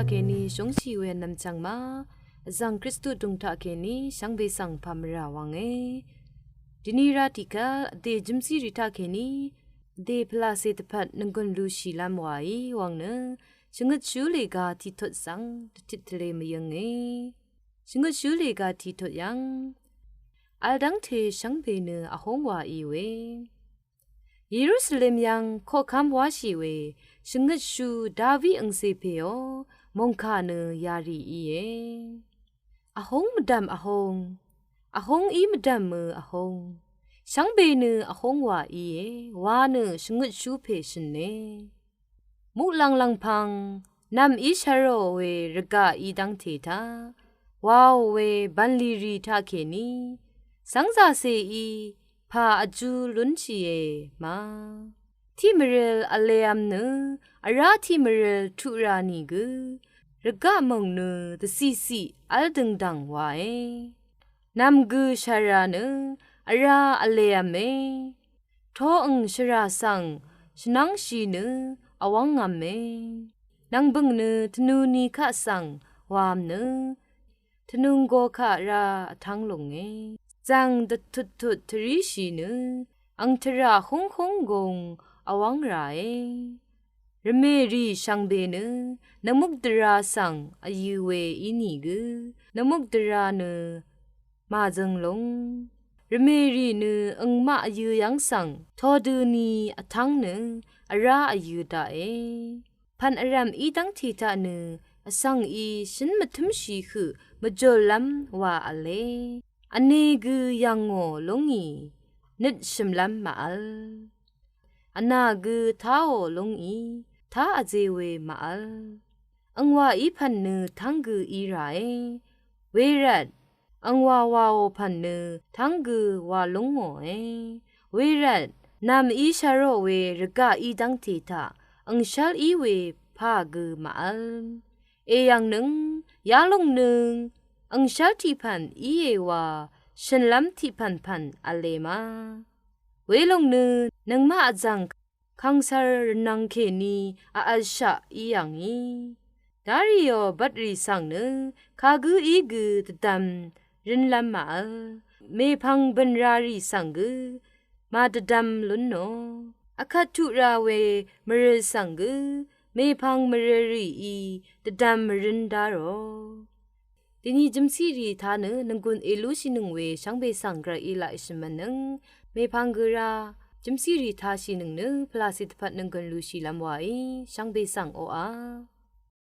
าเคนีชงชีเวนำจังมาจังคริสตุดุงทาเคนีช่างเบสังพามราวังดินีราติกาเดจิมซีริทาเคนีเดพลาเซตพัดนังกนลูชีลามวายวังเนชงดชูเลกาที่ทดสังติดทะเลมยังชงดชูเลกาที่ทดยังอัลดังเทช่างเบเนอหงวาอีเวเยรูซาเล็มยังข้อคำว่าชีเวชงดชูดาวีอังเซเปโอมงคาเนยารีอีอหงมดำอหงอีมดำมืออหงช่างเบเนอหงว่าอีวาเนชงดชูเพชเนมุลังลังพังนำอิชาโรเวรกาอีดังเทตาวาวเวบันลีรีทาเคนีสังซาเซอีพาอจูลุนชีเอมาที่มเรลอเลอัมเนอาราที่มเรลทุรานีกรกะมงเนตซีอัลดึงดังวายนำกุชาราเนอาราอเลอัมเมท้อองชราสังชนังชีเนอวังงามเมนังบึงเนทนูนีคะสังวามเนทนุงโกคะราทังลงจังดทุดทริชีเนอังทราคงกงอวังไรรเมรีช่างเบเนนมุกดราสังอายุเวอินีกนมุกดราเนมาจังลงรเมรีเนอังมาอายุยังสังทอดูนีอทังเนอาราอายุดาพันอารามอีดังทีตาเนอสังอีฉันมาทึมชีคือมาจอลัมว่าอะไรอันนี้กือยังโง่ลงอีนึดชิมลัมมาอัลอันนากือท้าวลงอีท้าอเจเวมาอัลอังว่าอีพันเนทั้งกืออีไรเวรัดอังว่าวาโอพันเนทั้งกือว่าลงโง่เวรัดนำอีชาโรเวรกาอีดังทีตาอังชัลอีเวพากือมาอัลยังหนึ่งยาลงหนึ่งอังชัลที่พันอีว่าฉันล้ำที่พันอะไรมาเวลงเนนังมาจังคังซาร์นังเคนีอาชาอีอย่างนี้ดาริโอบัดรีสังเนคากูอีกูตดำรินลำมาเมพังบันรารีสังกูมาตดำลุนโนอคัตุราเวมเรสังกูเมพังมเรรีอีตดำรินดาโรทีนี้จิมซีรีทานนังกุนเอลูชินึงเวช่างเบสังกระอีลาอิชมันนึงเมพังกราจิมซีรีทาชินึงพลาสิตพัดนังกุนลูชิลำไว้ช่างเบสังโออา